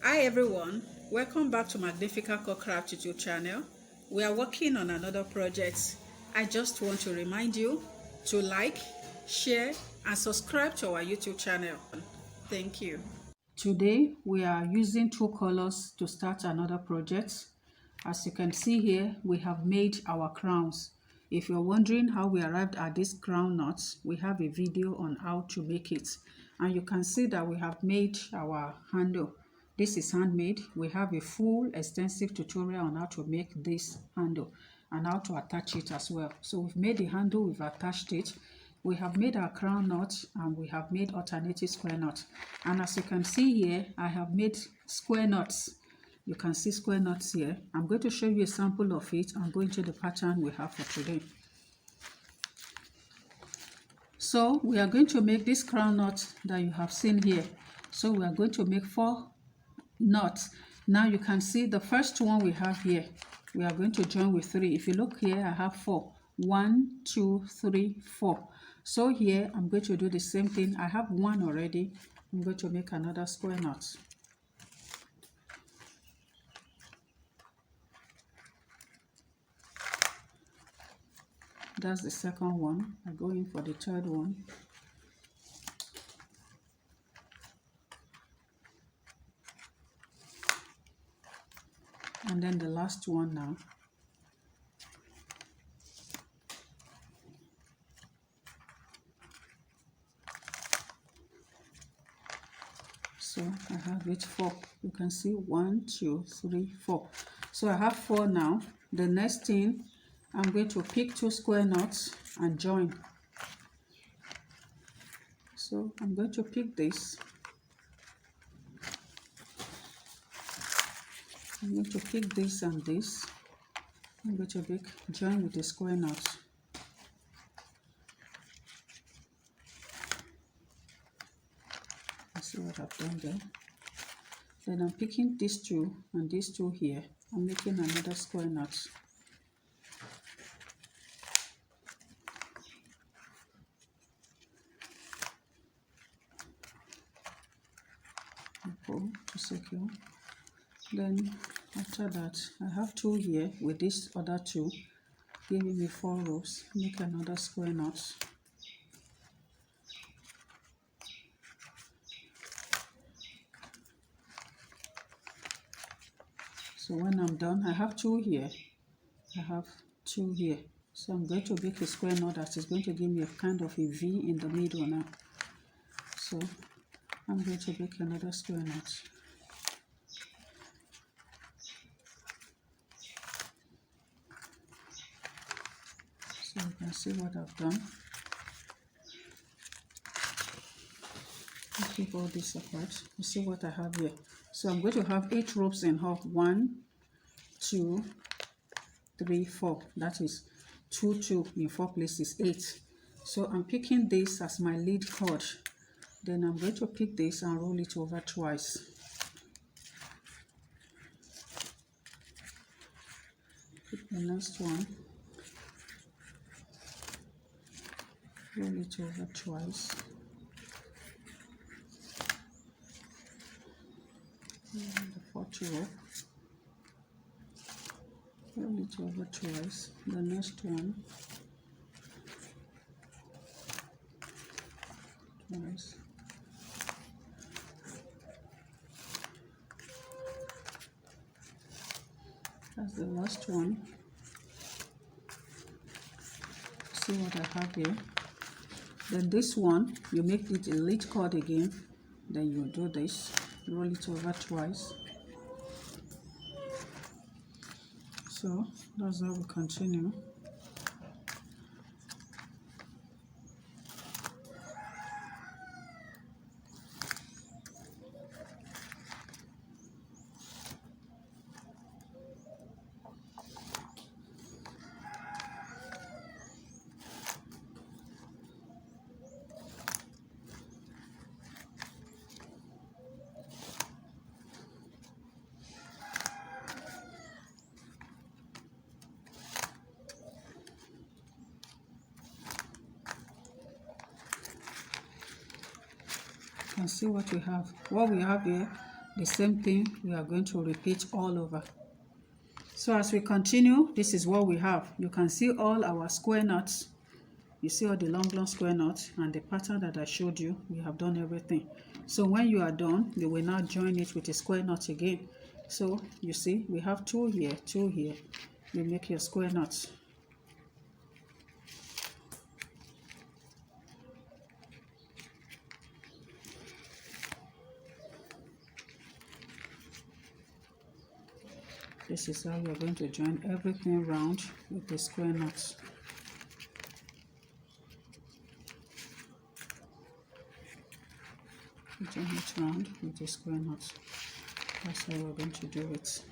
Hi everyone, welcome back to Magnificalcreaft YouTube channel. We are working on another project. I just want to remind you to like, share and subscribe to our YouTube channel. Thank you. Today we are using two colors to start another project. As you can see here, we have made our crowns. If you're wondering how we arrived at these crown knots, we have a video on how to make it. And you can see that we have made our handle. This is handmade. We have a full extensive tutorial on how to make this handle and how to attach it as well. So we've made the handle, we've attached it. We have made our crown knot and we have made alternative square knot. And as you can see here, I have made square knots. You can see square knots here. I'm going to show you a sample of it and go into the pattern we have for today. So we are going to make this crown knot that you have seen here. So we are going to make 4 knots. Now you can see the first one we have here. We are going to join with 3. If you look here, I have 4. 1, 2, 3, 4. So here I'm going to do the same thing. I have 1 already. I'm going to make another square knot. That's the second one. I go in for the third one. And then the last one now. So I have it 4. You can see 1, 2, 3, 4. So I have 4 now. The next thing, I'm going to pick 2 square knots and join. So I'm going to pick this. I'm going to pick this and this. I'm going to join with the square knot. See what I've done there. Then I'm picking these 2 and these 2 here. I'm making another square knot. Pull to secure. Then after that, I have 2 here with this other 2, giving me 4 rows. Make another square knot. So when I'm done, I have 2 here. I have 2 here. So I'm going to make a square knot that is going to give me a kind of a V in the middle now. So I'm going to make another square knot. So you can see what I've done. I'll keep all this apart. You see what I have here. So I'm going to have 8 ropes in all. 1, 2, 3, 4. That is 2, 2 in 4 places, 8. So I'm picking this as my lead cord. Then I'm going to pick this and roll it over twice. Pick the next one. Roll it over twice. And the 4th row. Roll it over twice. The next one. Twice. That's the last one. See what I have here. Then this one, you make it a lead cord again. Then you do this. Roll it over twice. So that's how we continue. You can see what we have. What we have here, The same thing we are going to repeat all over. So as we continue, this is what we have. You can see all our square knots. You see all the long square knots and the pattern that I showed you. We have done everything. So when you are done, you will now join it with a square knot again. So you see we have two here, two here. You make your square knots. This is how you're going to join everything round with the square knots. Join it round with the square knots. That's how we're going to do it.